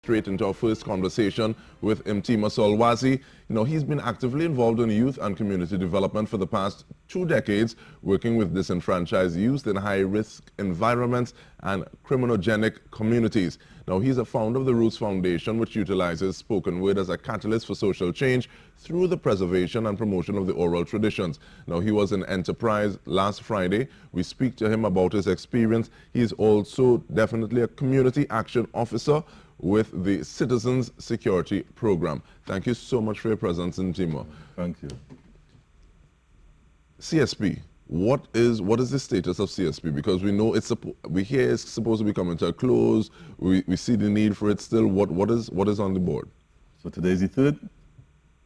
Straight into our first conversation with Mtima Solwazi. He's been actively involved in youth and community development for the past 2 decades, working with disenfranchised youth in high-risk environments and criminogenic communities. Now, he's a founder of the Roots Foundation, which utilizes spoken word as a catalyst for social change through the preservation and promotion of the oral traditions. Now, he was in Enterprise last Friday. We speak to him about his experience. He's also definitely a community action officer with the Citizens Security Program. Thank you so much for your presence in Timor. Thank you. CSP, what is the status of CSP? Because we know we hear it's supposed to be coming to a close. We see the need for it still. What is on the board? So today is the 3rd,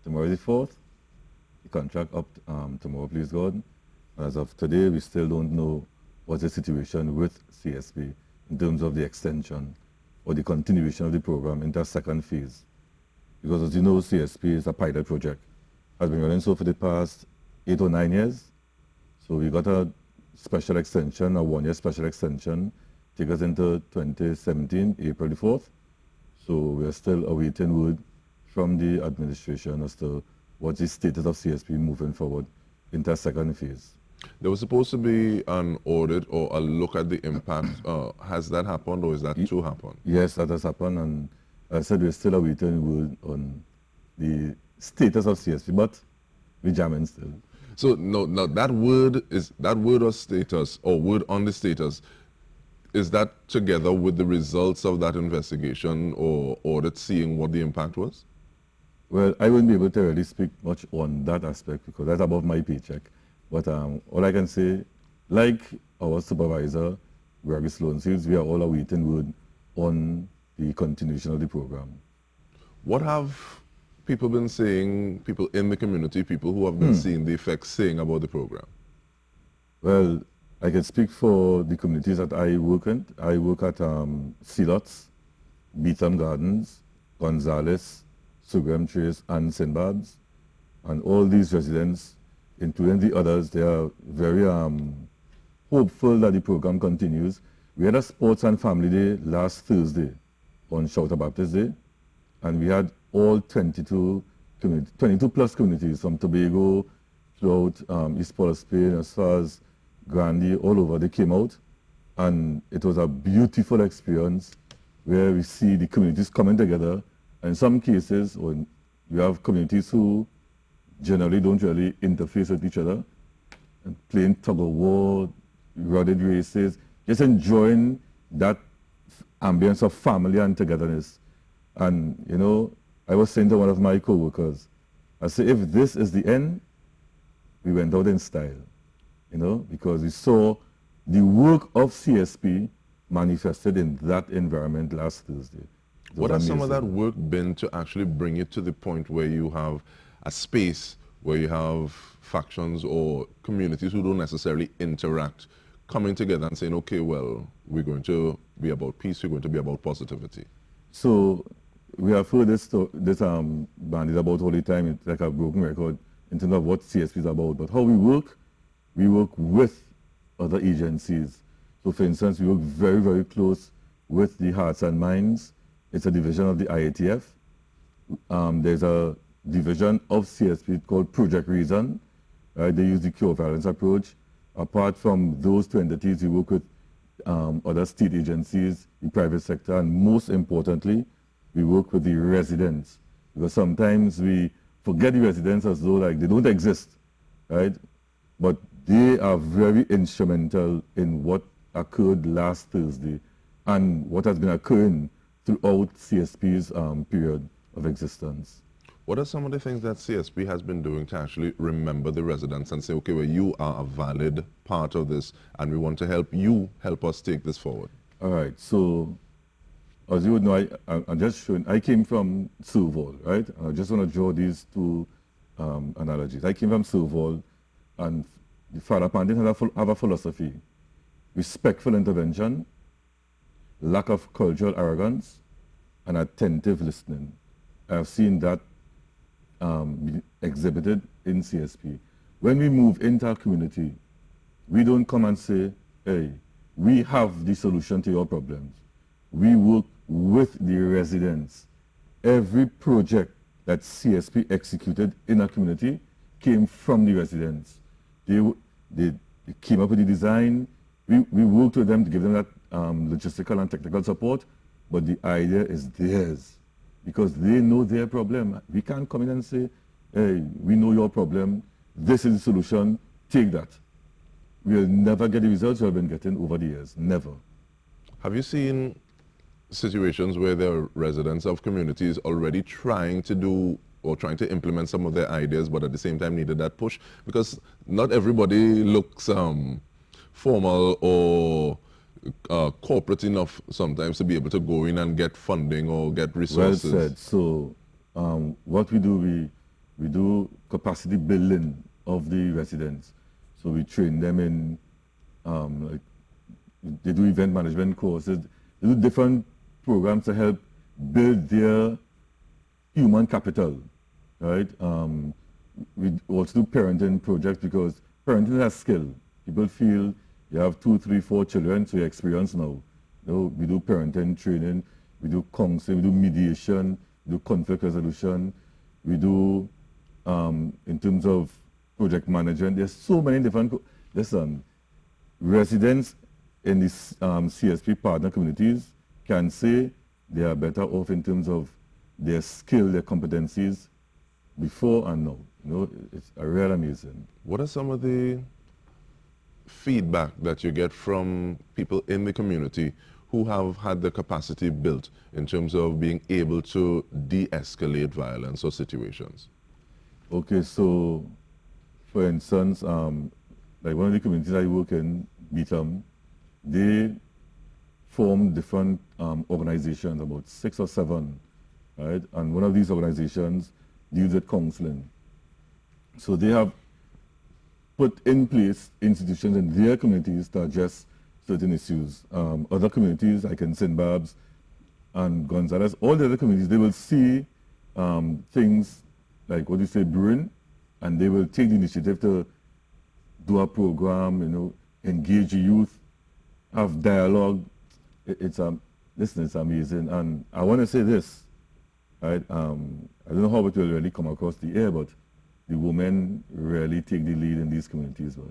tomorrow is the 4th. The contract up tomorrow, please God. As of today, we still don't know what's the situation with CSP in terms of the extension or the continuation of the program into a second phase. Because as you know, CSP is a pilot project. Has been running so for the past 8 or 9 years. So we got a special extension, a 1-year special extension, take us into 2017, April the 4th. So we are still awaiting word from the administration as to what's the status of CSP moving forward into a second phase. There was supposed to be an audit or a look at the impact. Has that happened, or is that to happen? Yes, that has happened, and I said we're still awaiting word on the status of CSP, but we're jamming still. So no, that word or status, or word on the status, is that together with the results of that investigation or audit, seeing what the impact was? Well, I wouldn't be able to really speak much on that aspect because that's above my paycheck. But all I can say, like our supervisor, Gregory Sloan says, we are all awaiting word on the continuation of the program. What have people been saying, people in the community, people who have been seeing the effects, saying about the program? Well, I can speak for the communities that I work in. I work at Sealots, Beetham Gardens, Gonzales, Sugram Trace, and St. Barb's. And all these residents, including the others, they are very hopeful that the program continues. We had a sports and family day last Thursday on Shouter Baptist Day, and we had all 22 plus communities from Tobago throughout East Port of Spain, as far as Grandi, all over. They came out, and it was a beautiful experience where we see the communities coming together. And in some cases, when we have communities who generally don't really interface with each other, and playing tug-of-war, rodded races, just enjoying that ambience of family and togetherness. And, I was saying to one of my co-workers, I said, if this is the end, we went out in style, because we saw the work of CSP manifested in that environment last Thursday. What has some of that work been to actually bring it to the point where you have a space where you have factions or communities who don't necessarily interact coming together and saying, okay, well, we're going to be about peace, we're going to be about positivity? So we have heard this bandit about all the time. It's like a broken record in terms of what CSP is about. But how we work with other agencies. So for instance, we work very, very close with the Hearts and Minds. It's a division of the IATF. There's a division of CSP called Project Reason. Right? They use the cure violence approach. Apart from those 2 entities, we work with other state agencies, the private sector, and most importantly, we work with the residents. Because sometimes we forget the residents as though like they don't exist, right? But they are very instrumental in what occurred last Thursday and what has been occurring throughout CSP's period of existence. What are some of the things that CSP has been doing to actually remember the residents and say, okay, well, you are a valid part of this and we want to help us take this forward? All right, so as you would know, I'm just showing, I came from Serval, right? I just want to draw these 2 analogies. I came from Serval, and the Father Pantin have a philosophy: respectful intervention, lack of cultural arrogance, and attentive listening. I've seen that exhibited in CSP. When we move into our community, we don't come and say, hey, we have the solution to your problems. We work with the residents. Every project that CSP executed in a community came from the residents. They came up with the design. We worked with them to give them that logistical and technical support, but the idea is theirs because they know their problem. We can't come in and say, hey, we know your problem, this is the solution, take that. We'll never get the results we've been getting over the years, never. Have you seen situations where there are residents of communities already trying to do or trying to implement some of their ideas, but at the same time needed that push? Because not everybody looks formal or corporate enough sometimes to be able to go in and get funding or get resources. Well said. So what we do, we do capacity building of the residents. So we train them in, like, they do event management courses. They do different programs to help build their human capital, right? We also do parenting projects because parenting is a skill. People feel you have 2, 3, 4 children, so you're experienced now. You know, we do parenting training, we do counseling, we do mediation, we do conflict resolution, we do, in terms of project management, there's so many different, listen, residents in these CSP partner communities can say they are better off in terms of their skill, their competencies before and now. You know, it's really amazing. What are some of the feedback that you get from people in the community who have had the capacity built in terms of being able to de-escalate violence or situations? Okay, so for instance, like one of the communities I work in, Beetham, they form different organizations, about 6 or 7, right? And one of these organizations deals with counseling. So they have put in place institutions in their communities to address certain issues. Other communities, like in St. Barb's and Gonzales, all the other communities, they will see things like what you say, brewing, and they will take the initiative to do a program, you know, engage the youth, have dialogue. Listen, it's amazing. And I want to say this, right? I don't know how it will really come across the air, but the women really take the lead in these communities. Right?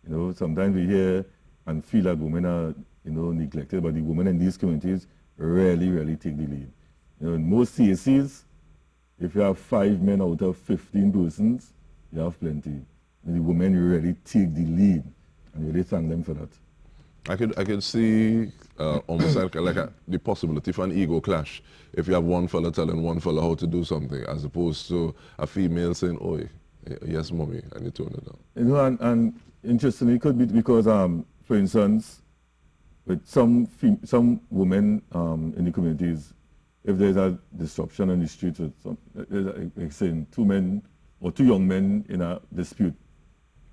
You know, sometimes we hear and feel like women are, you know, neglected, but the women in these communities really, really take the lead. You know, in most CACs, if you have 5 men out of 15 persons, you have plenty. And the women really take the lead, and really thank them for that. I could see almost like the possibility for an ego clash if you have one fella telling one fella how to do something, as opposed to a female saying, "Oh, yes, mommy," and you tone it down. You know, and interestingly, it could be because, for instance, with some women in the communities, if there's a disruption on the streets with some, like saying 2 men or 2 young men in a dispute,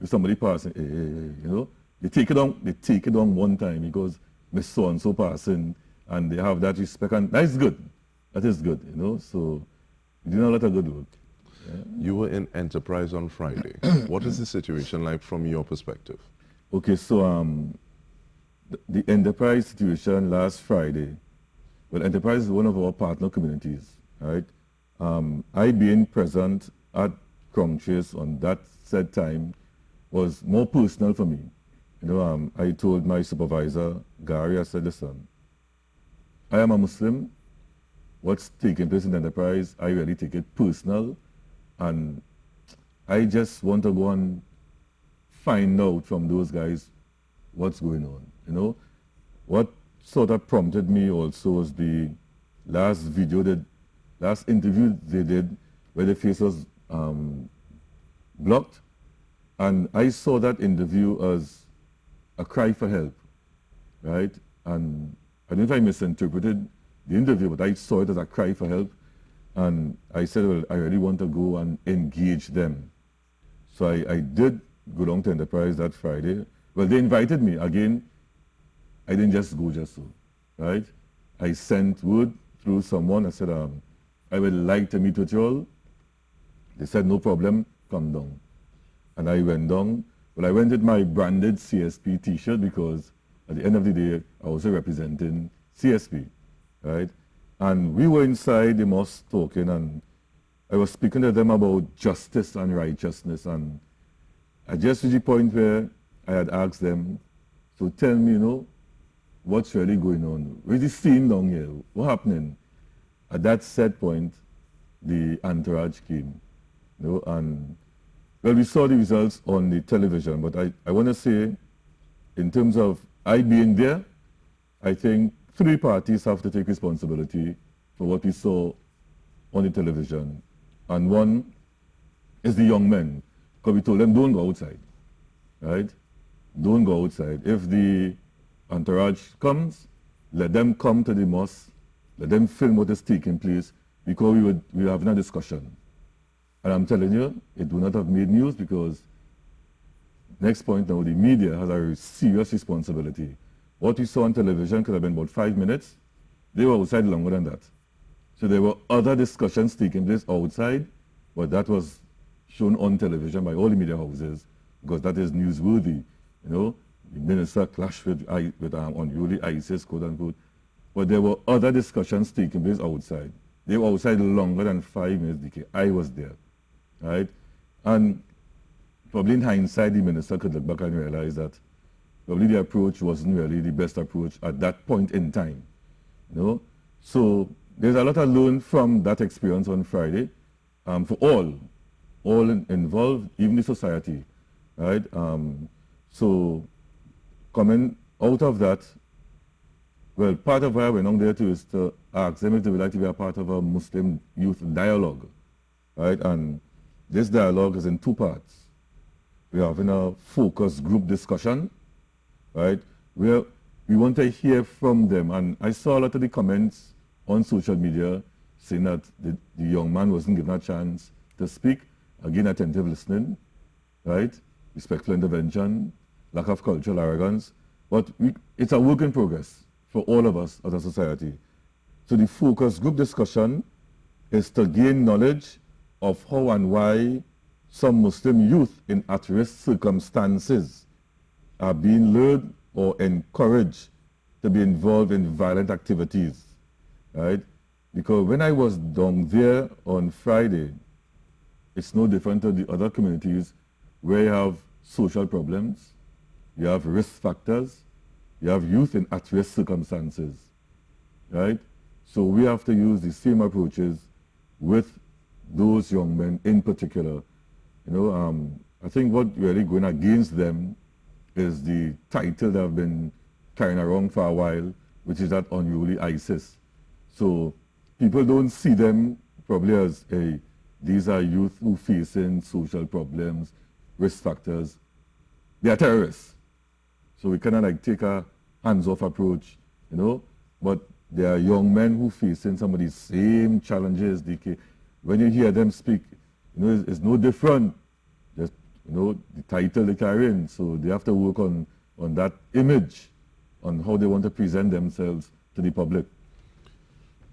if somebody passing, you know, they take it on one time because Miss so and so passing, and they have that respect, and that is good. That is good, you know. So you did a lot of good work. Yeah. You were in Enterprise on Friday. What is the situation like from your perspective? Okay, so the Enterprise situation last Friday. Well, Enterprise is one of our partner communities, right? I being present at Crown Trace on that said time was more personal for me. You know, I told my supervisor, Gary, I said, listen, I am a Muslim. What's taking place in the Enterprise, I really take it personal. And I just want to go and find out from those guys what's going on. You know, what sort of prompted me also was the last interview they did where the face was blocked. And I saw that interview as a cry for help, right? And I don't know if I misinterpreted the interview, but I saw it as a cry for help. And I said, well, I really want to go and engage them. So I did go down to Enterprise that Friday. Well, they invited me. Again, I didn't just go just so, right? I sent word through someone. I said, I would like to meet with you all. They said, no problem, come down. And I went down. Well, I went with my branded CSP t-shirt because at the end of the day, I was representing CSP, right? And we were inside the mosque talking, and I was speaking to them about justice and righteousness, and I just reached the point where I had asked them, so tell me, what's really going on? Where's the scene down here? What's happening? At that set point, the entourage came, and well, we saw the results on the television, but I want to say, in terms of I being there, I think 3 parties have to take responsibility for what we saw on the television. And one is the young men, because we told them, don't go outside, right? Don't go outside. If the entourage comes, let them come to the mosque, let them film what is taking place, because we were having a discussion. And I'm telling you, it would not have made news, because next point now, the media has a serious responsibility. What we saw on television could have been about 5 minutes. They were outside longer than that. So there were other discussions taking place outside, but that was shown on television by all the media houses, because that is newsworthy. The minister clashed with unruly ISIS, quote unquote. But there were other discussions taking place outside. They were outside longer than 5 minutes, DK. I was there, right? And probably in hindsight, the minister could look back and realize that probably the approach wasn't really the best approach at that point in time. So there's a lot I learned from that experience on Friday, for all involved, even the society, right? So coming out of that, well, part of why I went on there too is to ask them if they would like to be a part of a Muslim youth dialogue, right? And this dialogue is in 2 parts. We're having a focus group discussion, right? Where we want to hear from them. And I saw a lot of the comments on social media saying that the young man wasn't given a chance to speak. Again, attentive listening, right? Respectful intervention, lack of cultural arrogance. But it's a work in progress for all of us as a society. So the focus group discussion is to gain knowledge of how and why some Muslim youth in at-risk circumstances are being lured or encouraged to be involved in violent activities, right? Because when I was down there on Friday, it's no different to the other communities where you have social problems, you have risk factors, you have youth in at-risk circumstances, right? So we have to use the same approaches with those young men in particular. I think what really going against them is the title that have been carrying around for a while, which is that unruly ISIS. So people don't see them probably as these are youth who facing social problems, risk factors. They are terrorists. So we cannot take a hands-off approach, but there are young men who facing some of the same challenges. When you hear them speak, it's no different. Just, the title they carry in. So they have to work on that image, on how they want to present themselves to the public.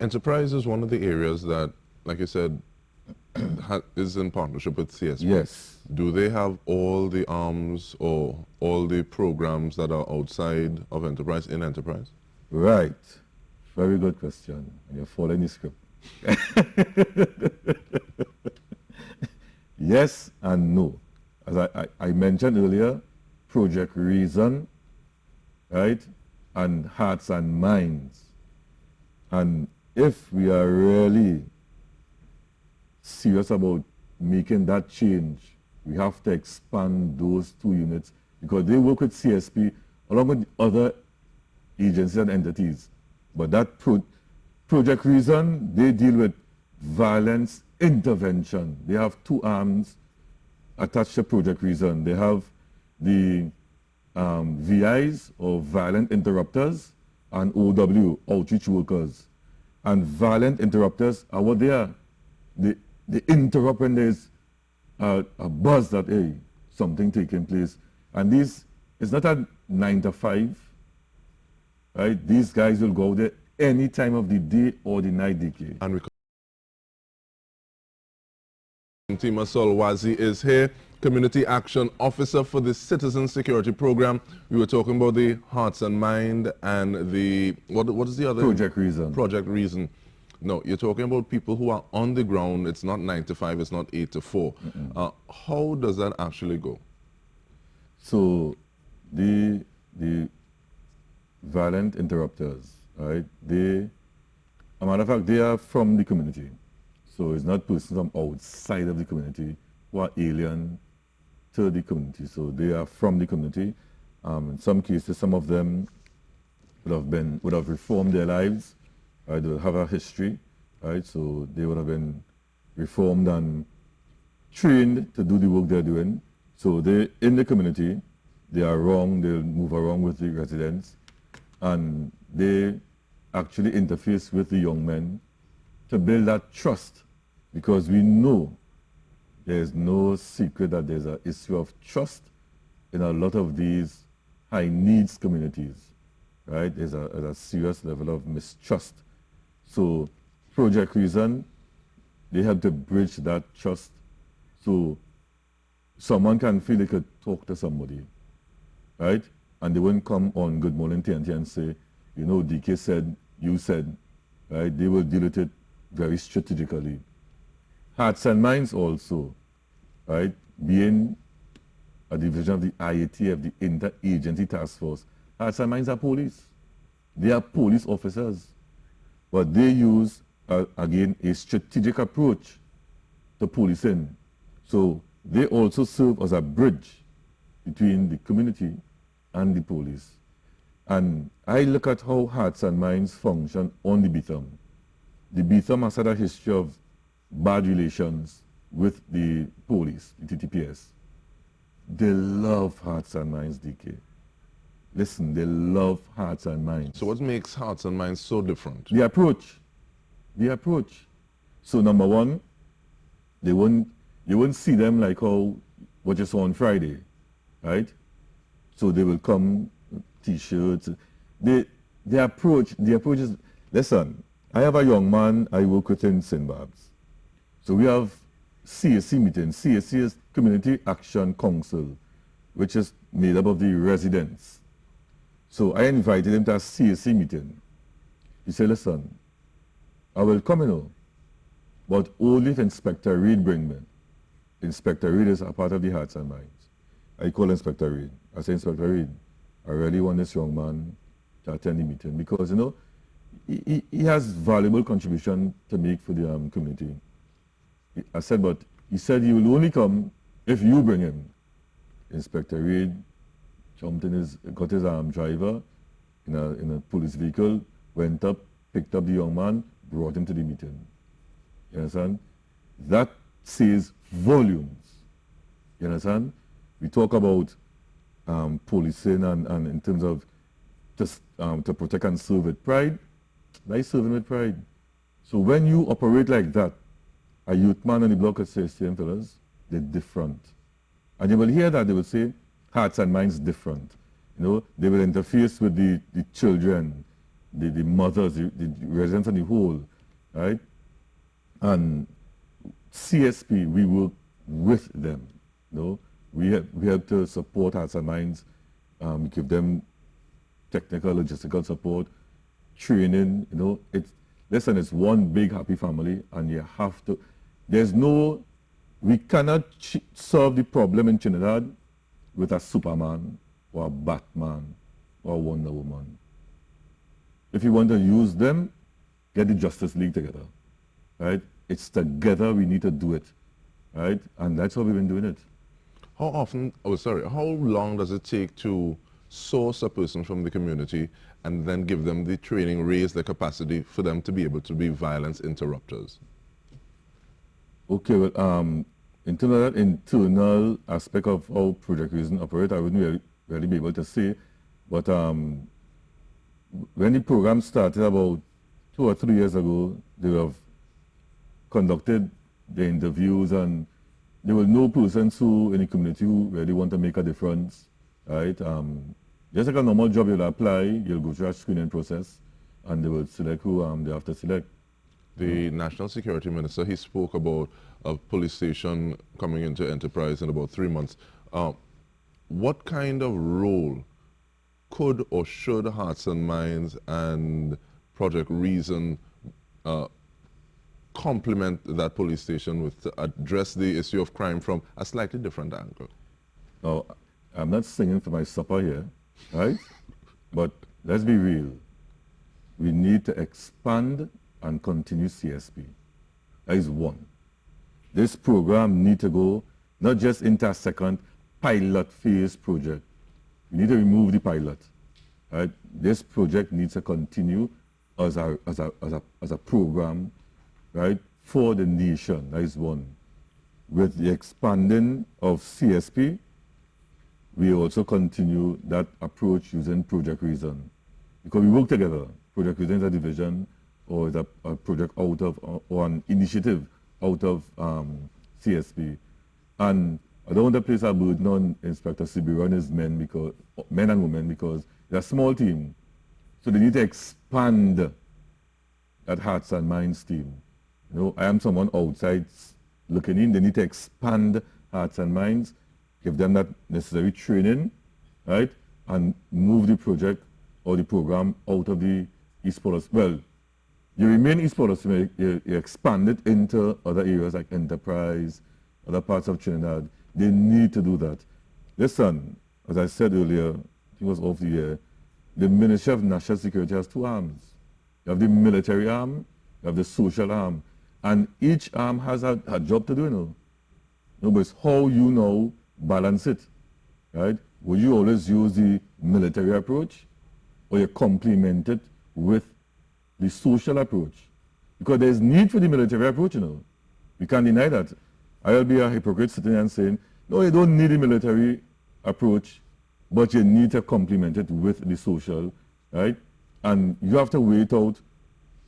Enterprise is one of the areas that, like I said, is in partnership with CSP. Yes. Do they have all the arms or all the programs that are outside of Enterprise in Enterprise? Right. Very good question. And you're following the script. Yes and no. As I mentioned earlier, Project Reason, right? And Hearts and Minds. And if we are really serious about making that change, we have to expand those 2 units, because they work with CSP along with other agencies and entities. But that Project Reason, they deal with violence intervention. They have 2 arms attached to Project Reason. They have the VIs, or Violent Interrupters, and OW, Outreach Workers. And violent interrupters are what they are. They interrupt when there's a buzz that, hey, something taking place. And it's not a 9 to 5, right? These guys will go there any time of the day or the night, DK. And MT Masolwazi is here Community Action Officer for the Citizen Security Program. We were talking about the Hearts and Mind and the, what is the other? Project Reason. Project Reason. No, you're talking about people who are on the ground. It's not 9 to 5, it's not 8 to 4. How does that actually go? So the violent interrupters, right? A matter of fact, they are from the community. So it's not persons from outside of the community who are alien to the community. So they are from the community. In some cases, some of them would have reformed their lives. Right? They would have a history, right? So they would have been reformed and trained to do the work they're doing. So they in the community, they are wrong. They'll move around with the residents, and they actually interface with the young men to build that trust, because we know there's no secret that there's an issue of trust in a lot of these high needs communities, right? There's a serious level of mistrust. So Project Reason, they help to bridge that trust so someone can feel they could talk to somebody, right? And they won't come on Good Morning TNT and say, you know, DK said, you said, right? They will deal with it very strategically. Hearts and Minds also, right? Being a division of the IATF, the Interagency Task Force, Hearts and Minds are police. They are police officers. But they use, again, a strategic approach to policing. So they also serve as a bridge between the community and the police. And I look at how Hearts and Minds function on the BTHUM. The BTHUM has had a history of bad relations with the police, the TTPS. They love Hearts and Minds, DK. Listen, they love Hearts and Minds. So what makes Hearts and Minds so different? The approach. The approach. So number one, you won't see them like how what you saw on Friday, right? So they will come, T-shirts. The approach is, listen, I have a young man I work with in St. Barb's. So we have CAC meetings. CAC is Community Action Council, which is made up of the residents. So I invited him to a CAC meeting. He said, listen, I will come, you know, but only if Inspector Reid bring me. Inspector Reid is a part of the Hearts and Minds. I call Inspector Reid. I say, Inspector Reid, I really want this young man to attend the meeting because, you know, he has valuable contribution to make for the community. I said, but he said he will only come if you bring him. Inspector Reid jumped in got his driver in a police vehicle, went up, picked up the young man, brought him to the meeting. You understand? That says volumes. You understand? We talk about policing and in terms of just to protect and serve with pride. They serve with pride. So when you operate like that, a youth man on the block will say, same fellas, they're different. And you will hear that they will say, Hearts and Minds different. You know, they will interface with the children, the mothers, the residents on the whole, right? And CSP, we work with them. You know, we have to support Hearts and Minds, give them technical, logistical support, training. You know, listen, it's one big happy family, and you have to. We cannot solve the problem in Trinidad with a Superman or a Batman or a Wonder Woman. If you want to use them, get the Justice League together, right? It's together we need to do it, right? And that's how we've been doing it. How long does it take to source a person from the community and then give them the training, raise the capacity for them to be able to be violence interrupters? Okay, well, in terms of that internal aspect of how Project Reason operate, I wouldn't really be able to say. But when the program started about 2 or 3 years ago, they have conducted the interviews, and there were no persons who in the community who really want to make a difference, right? Just like a normal job, you'll apply, you'll go through a screening process, and they will select who they have to select. The National Security Minister, he spoke about a police station coming into enterprise in about 3 months. What kind of role could or should Hearts and Minds and Project Reason complement that police station with to address the issue of crime from a slightly different angle? Now, I'm not singing for my supper here, right? But let's be real. We need to expand and continue CSP. That is one. This program needs to go not just into a second pilot phase project. We need to remove the pilot. Right? This project needs to continue as a program, right, for the nation. That is one. With the expanding of CSP, we also continue that approach using Project Reason. Because we work together. Project Reason is a division or is a project out of, or an initiative out of CSP. And I don't want to place a burden on Inspector Sibiru and his men and women because they're a small team. So they need to expand that Hearts and Minds team. You know, I am someone outside looking in. They need to expand Hearts and Minds, give them that necessary training, right? And move the project or the program out of the East Policy. Well, you remain East Policy, you expand it into other areas like Enterprise, other parts of Trinidad. They need to do that. Listen, as I said earlier, I think it was off the air, the Ministry of National Security has two arms. You have the military arm, you have the social arm. And each arm has a job to do, you know. But it's how you now balance it, right? Would you always use the military approach or you complement it with the social approach? Because there's need for the military approach, you know. We can't deny that. I'll be a hypocrite sitting and saying, no, you don't need the military approach, but you need to complement it with the social, right? And you have to wait out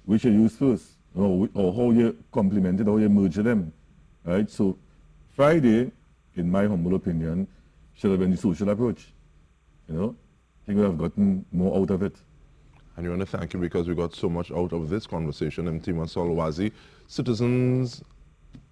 which you use first, or how you complement it, how you merge them, right? So Friday, in my humble opinion, should have been the social approach, you know? I think we have gotten more out of it. And we want to thank you because we got so much out of this conversation. MT Masolwazi, Citizens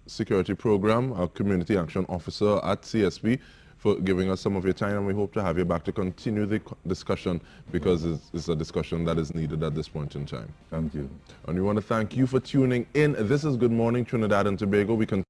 Security Program, our Community Action Officer at CSP, for giving us some of your time, and we hope to have you back to continue the discussion because it's a discussion that is needed at this point in time. Thank you. And we want to thank you for tuning in. This is Good Morning Trinidad and Tobago. We can